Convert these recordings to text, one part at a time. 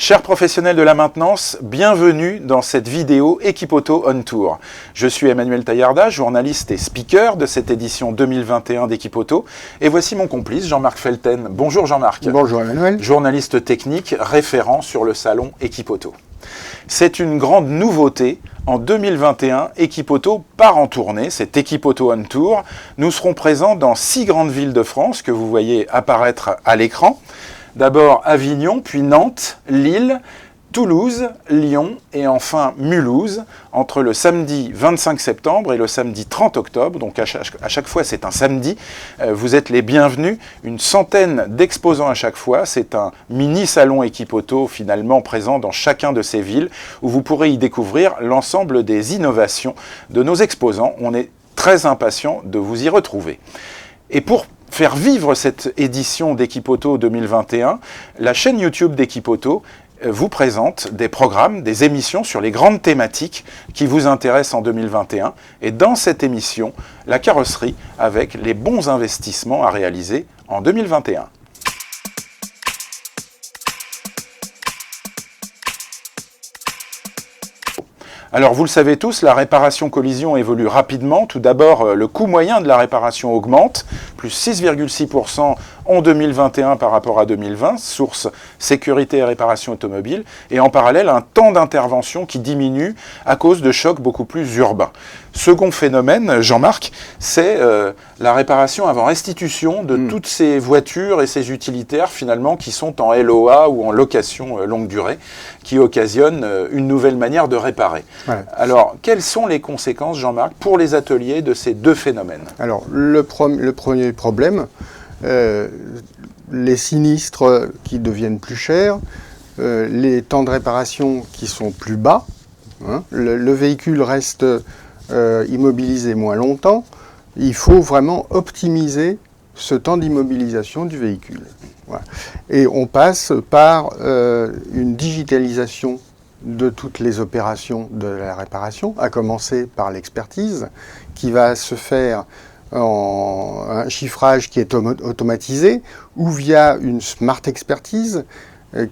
Chers professionnels de la maintenance, bienvenue dans cette vidéo Equipoto On Tour. Je suis Emmanuel Taillarda, journaliste et speaker de cette édition 2021 d'Equipoto. Et voici mon complice, Jean-Marc Felten. Bonjour Jean-Marc. Bonjour Emmanuel. Journaliste technique, référent sur le salon Equipoto. C'est une grande nouveauté. En 2021, Equipoto part en tournée, c'est Equipoto On Tour. Nous serons présents dans 6 grandes villes de France que vous voyez apparaître à l'écran. D'abord Avignon, puis Nantes, Lille, Toulouse, Lyon et enfin Mulhouse, entre le samedi 25 septembre et le samedi 30 octobre. Donc à chaque fois, c'est un samedi. Vous êtes les bienvenus. Une centaine d'exposants à chaque fois. C'est un mini-salon Equipoto finalement présent dans chacun de ces villes où vous pourrez y découvrir l'ensemble des innovations de nos exposants. On est très impatients de vous y retrouver. Et pour faire vivre cette édition d'Equipoto 2021, la chaîne YouTube d'Equipoto vous présente des programmes, des émissions sur les grandes thématiques qui vous intéressent en 2021. Et dans cette émission, la carrosserie avec les bons investissements à réaliser en 2021. Alors vous le savez tous, la réparation collision évolue rapidement. Tout d'abord, le coût moyen de la réparation augmente, plus 6,6% en 2021 par rapport à 2020, source sécurité et réparation automobile, et en parallèle un temps d'intervention qui diminue à cause de chocs beaucoup plus urbains. Second phénomène, Jean-Marc, c'est la réparation avant restitution de toutes ces voitures et ces utilitaires finalement qui sont en LOA ou en location longue durée, qui occasionnent une nouvelle manière de réparer. Ouais. Alors, quelles sont les conséquences, Jean-Marc, pour les ateliers de ces deux phénomènes? Alors, le premier problème, les sinistres qui deviennent plus chers, les temps de réparation qui sont plus bas, hein, le véhicule reste immobilisé moins longtemps. Il faut vraiment optimiser ce temps d'immobilisation du véhicule. Voilà. Et on passe par une digitalisation de toutes les opérations de la réparation, à commencer par l'expertise, qui va se faire en un chiffrage qui est automatisé ou via une smart expertise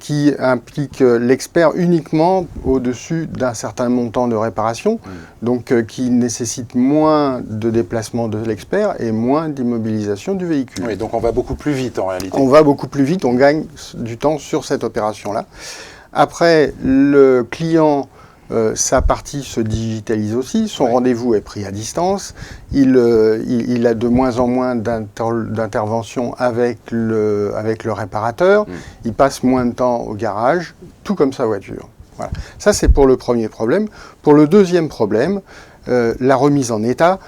qui implique l'expert uniquement au-dessus d'un certain montant de réparation, donc qui nécessite moins de déplacement de l'expert et moins d'immobilisation du véhicule. Oui, donc on va beaucoup plus vite en réalité. On va beaucoup plus vite, on gagne du temps sur cette opération-là. Après, le client, sa partie se digitalise aussi, son rendez-vous est pris à distance, il a de moins en moins d'interventions avec le réparateur, il passe moins de temps au garage, tout comme sa voiture. Voilà. Ça, c'est pour le premier problème. Pour le deuxième problème, la remise en état,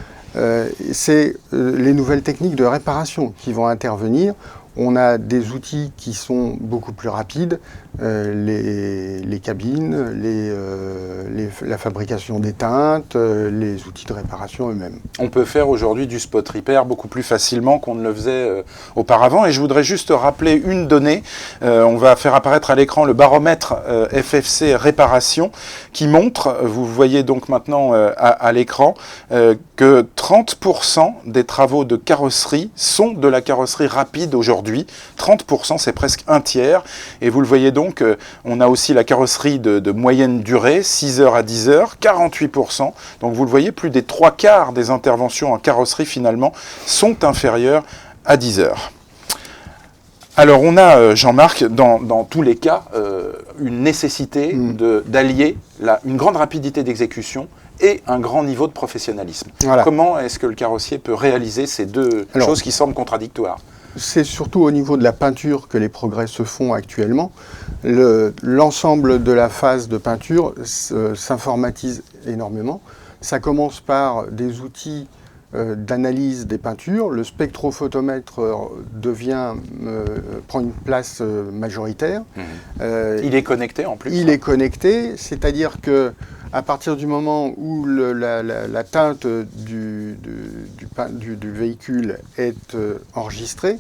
c'est les nouvelles techniques de réparation qui vont intervenir. On a des outils qui sont beaucoup plus rapides, les cabines, la fabrication des teintes, les outils de réparation eux-mêmes. On peut faire aujourd'hui du spot repair beaucoup plus facilement qu'on ne le faisait auparavant. Et je voudrais juste rappeler une donnée. On va faire apparaître à l'écran le baromètre FFC Réparation qui montre, vous voyez donc maintenant à l'écran, que 30% des travaux de carrosserie sont de la carrosserie rapide aujourd'hui. 30%, c'est presque un tiers. Et vous le voyez donc, on a aussi la carrosserie de moyenne durée, 6 heures à 10 heures, 48%. Donc vous le voyez, plus des 3/4 des interventions en carrosserie finalement sont inférieures à 10 heures. Alors on a, Jean-Marc, dans tous les cas, une nécessité d'allier une grande rapidité d'exécution et un grand niveau de professionnalisme. Voilà. Comment est-ce que le carrossier peut réaliser ces deux choses qui semblent contradictoires ? C'est surtout au niveau de la peinture que les progrès se font actuellement. L'ensemble de la phase de peinture s'informatise énormément. Ça commence par des outils d'analyse des peintures. Le spectrophotomètre prend une place majoritaire. Il est connecté en plus. Il est connecté, c'est-à-dire que à partir du moment où la teinte du véhicule est enregistrée,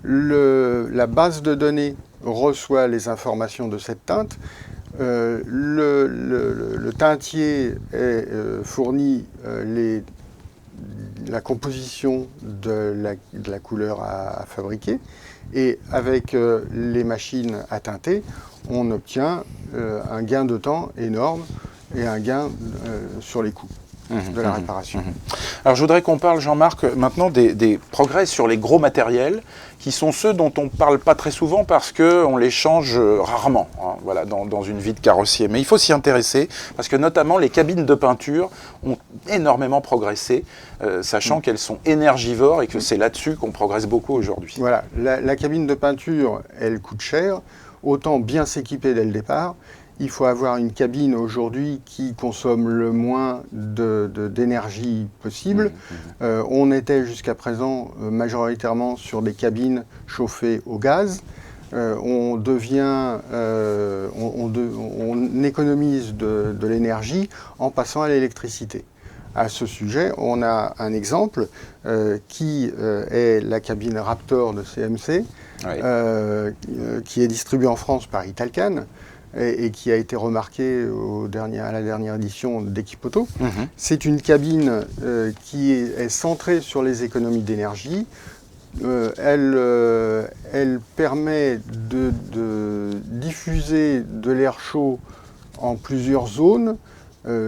la base de données reçoit les informations de cette teinte. Le teintier fournit la composition de la couleur à fabriquer. Et avec les machines à teinter, on obtient un gain de temps énorme et un gain sur les coûts de la réparation. Alors je voudrais qu'on parle, Jean-Marc, maintenant des progrès sur les gros matériels, qui sont ceux dont on ne parle pas très souvent parce qu'on les change rarement, hein, voilà, dans une vie de carrossier. Mais il faut s'y intéresser parce que notamment les cabines de peinture ont énormément progressé, sachant qu'elles sont énergivores et que c'est là-dessus qu'on progresse beaucoup aujourd'hui. Voilà, la cabine de peinture, elle coûte cher, autant bien s'équiper dès le départ. Il faut avoir une cabine aujourd'hui qui consomme le moins d'énergie possible. On était jusqu'à présent majoritairement sur des cabines chauffées au gaz. On économise de l'énergie en passant à l'électricité. À ce sujet, on a un exemple qui est la cabine Raptor de CMC, qui est distribuée en France par Italcan, et qui a été remarqué à la dernière édition d'Equipoto. C'est une cabine qui est centrée sur les économies d'énergie. Elle permet de diffuser de l'air chaud en plusieurs zones,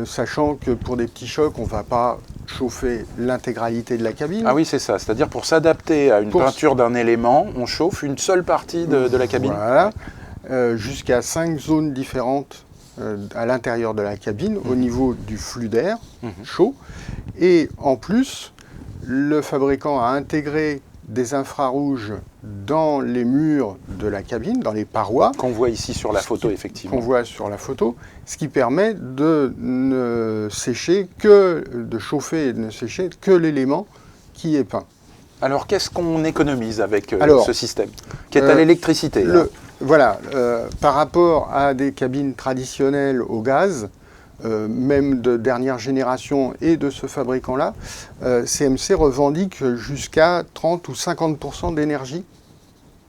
sachant que pour des petits chocs, on ne va pas chauffer l'intégralité de la cabine. Ah oui, c'est ça. C'est-à-dire pour s'adapter à une peinture d'un élément, on chauffe une seule partie de la cabine. Voilà. Jusqu'à 5 zones différentes à l'intérieur de la cabine au niveau du flux d'air chaud. Et en plus, le fabricant a intégré des infrarouges dans les murs de la cabine, dans les parois. Qu'on voit ici sur la photo, effectivement. Qu'on voit sur la photo, ce qui permet de chauffer et de ne sécher que l'élément qui est peint. Alors, qu'est-ce qu'on économise avec ce système qui est à l'électricité? Voilà, par rapport à des cabines traditionnelles au gaz, même de dernière génération et de ce fabricant-là, CMC revendique jusqu'à 30 ou 50% d'énergie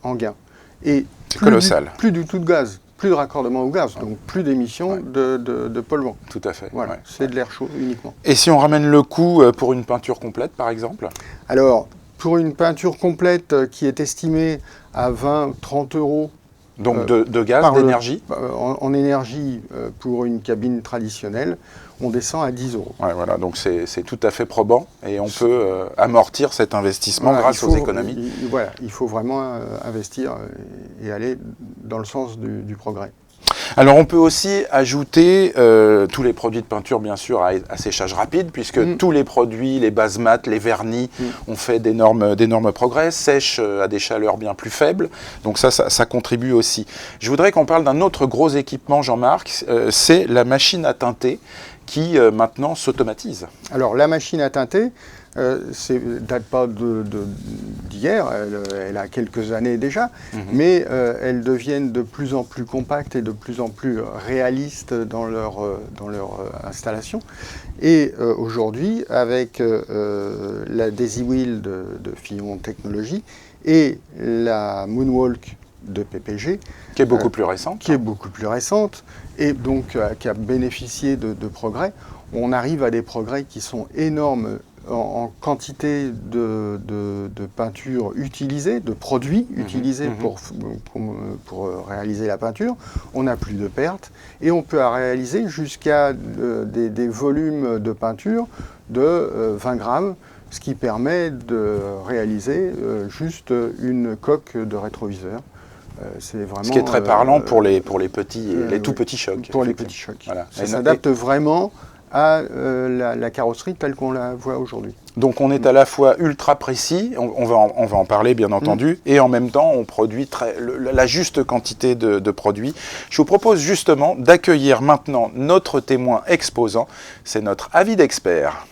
en gain. Et c'est colossal. Plus du tout de gaz, plus de raccordement au gaz, donc plus d'émissions de polluants. Tout à fait. Voilà, c'est de l'air chaud uniquement. Et si on ramène le coût pour une peinture complète, par exemple? Alors, pour une peinture complète qui est estimée à 20-30 euros, donc de gaz, d'énergie en énergie, pour une cabine traditionnelle, on descend à 10 euros. Ouais, voilà, donc c'est tout à fait probant et on peut amortir cet investissement grâce aux économies. Il faut vraiment investir et aller dans le sens du progrès. Alors on peut aussi ajouter tous les produits de peinture bien sûr à séchage rapide puisque tous les produits, les bases mat, les vernis ont fait d'énormes progrès, sèchent à des chaleurs bien plus faibles, donc ça contribue aussi. Je voudrais qu'on parle d'un autre gros équipement, Jean-Marc, c'est la machine à teinter qui maintenant s'automatise. Alors la machine à teinter, date pas d'hier, elle a quelques années déjà, mais elles deviennent de plus en plus compactes et de plus en plus réalistes dans leur installation. Et aujourd'hui, avec la Daisy Wheel de Fillon Technologies et la Moonwalk de PPG, qui est beaucoup plus récente. Qui est beaucoup plus récente, et donc qui a bénéficié de progrès. On arrive à des progrès qui sont énormes en quantité de peinture utilisée, de produits utilisés pour réaliser la peinture. On n'a plus de pertes et on peut réaliser jusqu'à des volumes de peinture de 20 grammes, ce qui permet de réaliser juste une coque de rétroviseur. C'est vraiment, ce qui est très parlant pour les petits, les tout petits chocs. Pour les petits chocs. Voilà. Ça s'adapte vraiment à la carrosserie telle qu'on la voit aujourd'hui. Donc on est à la fois ultra précis, on va en parler bien entendu, et en même temps on produit la juste quantité de produits. Je vous propose justement d'accueillir maintenant notre témoin exposant, c'est notre avis d'expert.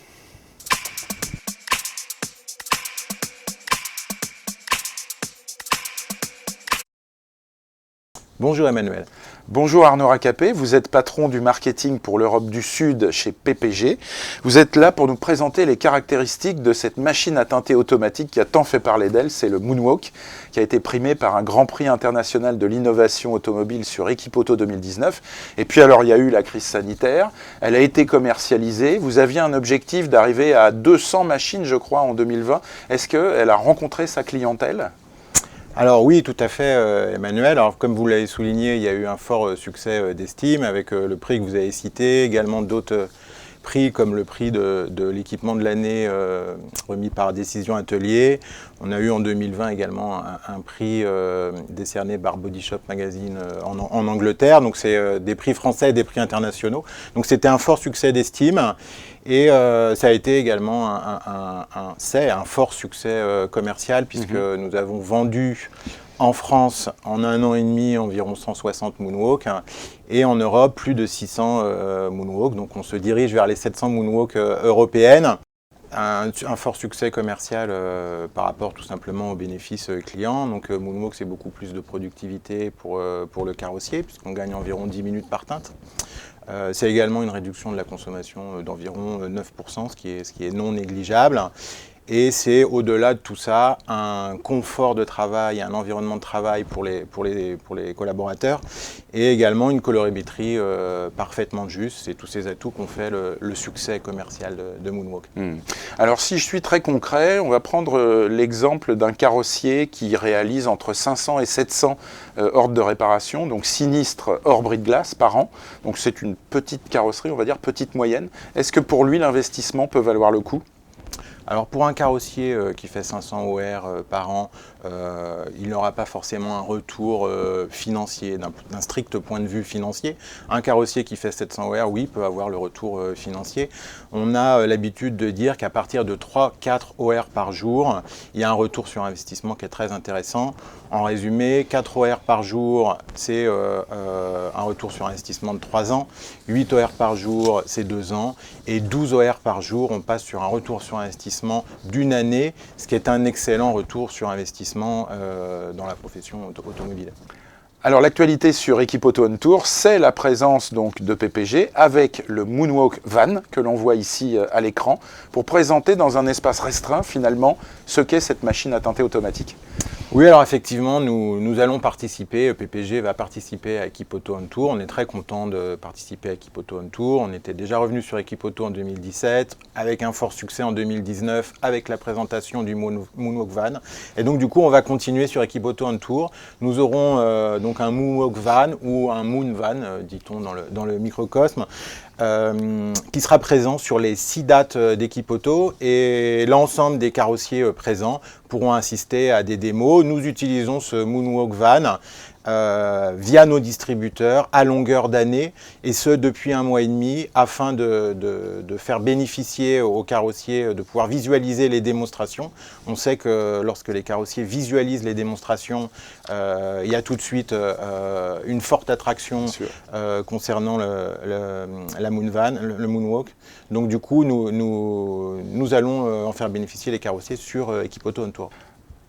Bonjour Emmanuel. Bonjour Arnaud Racapé, vous êtes patron du marketing pour l'Europe du Sud chez PPG. Vous êtes là pour nous présenter les caractéristiques de cette machine à teinter automatique qui a tant fait parler d'elle, c'est le Moonwalk, qui a été primé par un grand prix international de l'innovation automobile sur Equipoto 2019. Et puis alors il y a eu la crise sanitaire, elle a été commercialisée, vous aviez un objectif d'arriver à 200 machines je crois en 2020. Est-ce qu'elle a rencontré sa clientèle ? Alors oui, tout à fait Emmanuel. Alors comme vous l'avez souligné, il y a eu un fort succès d'estime avec le prix que vous avez cité, également d'autres prix comme le prix de l'équipement de l'année remis par Décision Atelier. On a eu en 2020 également un prix décerné par Body Shop Magazine en Angleterre. Donc c'est des prix français et des prix internationaux. Donc c'était un fort succès d'estime. Et ça a été également un fort succès commercial puisque nous avons vendu en France en 1 an et demi environ 160 Moonwalk et en Europe plus de 600 Moonwalk. Donc on se dirige vers les 700 Moonwalk européennes. Un fort succès commercial par rapport tout simplement aux bénéfices clients. Donc Moonwalk c'est beaucoup plus de productivité pour le carrossier puisqu'on gagne environ 10 minutes par teinte. C'est également une réduction de la consommation d'environ 9%, ce qui est non négligeable. Et c'est au-delà de tout ça un confort de travail, un environnement de travail pour les collaborateurs et également une colorimétrie parfaitement juste. C'est tous ces atouts qu'on fait le succès commercial de Moonwalk. Alors si je suis très concret, on va prendre l'exemple d'un carrossier qui réalise entre 500 et 700 ordres de réparation, donc sinistres hors bris de glace par an. Donc c'est une petite carrosserie, on va dire petite moyenne. Est-ce que pour lui l'investissement peut valoir le coup ? Alors pour un carrossier qui fait 500 OR par an, il n'aura pas forcément un retour financier, d'un strict point de vue financier. Un carrossier qui fait 700 OR, oui, peut avoir le retour financier. On a l'habitude de dire qu'à partir de 3-4 OR par jour, il y a un retour sur investissement qui est très intéressant. En résumé, 4 OR par jour, c'est un retour sur investissement de 3 ans. 8 OR par jour, c'est 2 ans. Et 12 OR par jour, on passe sur un retour sur investissement d'une année, ce qui est un excellent retour sur investissement dans la profession automobile. Alors l'actualité sur Equipoto On Tour, c'est la présence donc de PPG avec le Moonwalk Van que l'on voit ici à l'écran pour présenter dans un espace restreint finalement ce qu'est cette machine à teinter automatique. Oui, alors effectivement, nous allons participer, PPG va participer à Equipoto On Tour. On est très content de participer à Equipoto On Tour. On était déjà revenu sur Equipoto en 2017, avec un fort succès en 2019, avec la présentation du Moonwalk Van. Et donc du coup, on va continuer sur Equipoto On Tour. Nous aurons donc un Moonwalk Van ou un Moon Van, dit-on dans le microcosme, qui sera présent sur les 6 dates d'Equipoto et l'ensemble des carrossiers présents pourront assister à des démos. Nous utilisons ce Moonwalk Van via nos distributeurs à longueur d'année et ce depuis 1 mois et demi afin de faire bénéficier aux carrossiers de pouvoir visualiser les démonstrations. On sait que lorsque les carrossiers visualisent les démonstrations, il y a tout de suite une forte attraction concernant la Moon Van, le Moonwalk. Donc du coup, nous allons en faire bénéficier les carrossiers sur Equipoto On Tour.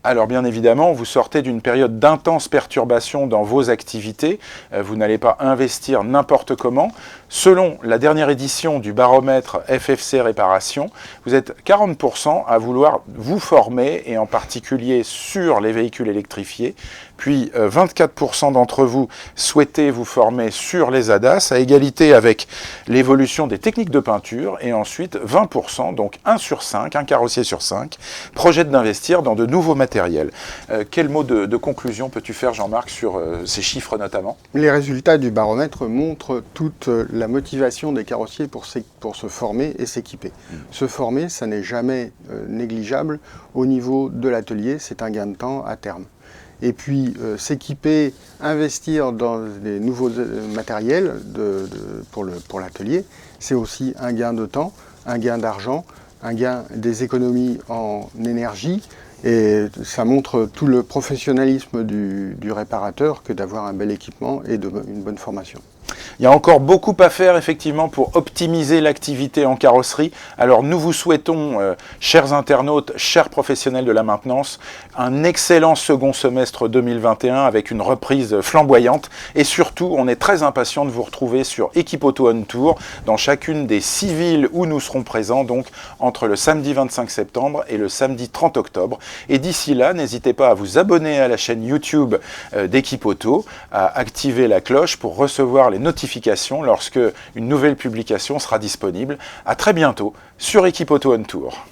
Alors bien évidemment, vous sortez d'une période d'intense perturbation dans vos activités. Vous n'allez pas investir n'importe comment. Selon la dernière édition du baromètre FFC Réparation, vous êtes 40% à vouloir vous former, et en particulier sur les véhicules électrifiés. Puis 24% d'entre vous souhaitez vous former sur les ADAS, à égalité avec l'évolution des techniques de peinture. Et ensuite 20%, donc 1 sur 5, un carrossier sur 5, projette d'investir dans de nouveaux matériels. Quel mot de conclusion peux-tu faire, Jean-Marc, sur ces chiffres notamment ? Les résultats du baromètre montrent toute la motivation des carrossiers pour se former et s'équiper. Se former, ça n'est jamais négligeable. Au niveau de l'atelier, c'est un gain de temps à terme. Et puis s'équiper, investir dans des nouveaux matériels pour l'atelier, c'est aussi un gain de temps, un gain d'argent, un gain des économies en énergie. Et ça montre tout le professionnalisme du réparateur que d'avoir un bel équipement et une bonne formation. Il y a encore beaucoup à faire effectivement pour optimiser l'activité en carrosserie. Alors nous vous souhaitons, chers internautes, chers professionnels de la maintenance, un excellent second semestre 2021 avec une reprise flamboyante. Et surtout, on est très impatient de vous retrouver sur Equipoto On Tour dans chacune des 6 villes où nous serons présents, donc entre le samedi 25 septembre et le samedi 30 octobre. Et d'ici là, n'hésitez pas à vous abonner à la chaîne YouTube d'Equipoto, à activer la cloche pour recevoir les notifications lorsque une nouvelle publication sera disponible. À très bientôt sur Equipoto On Tour.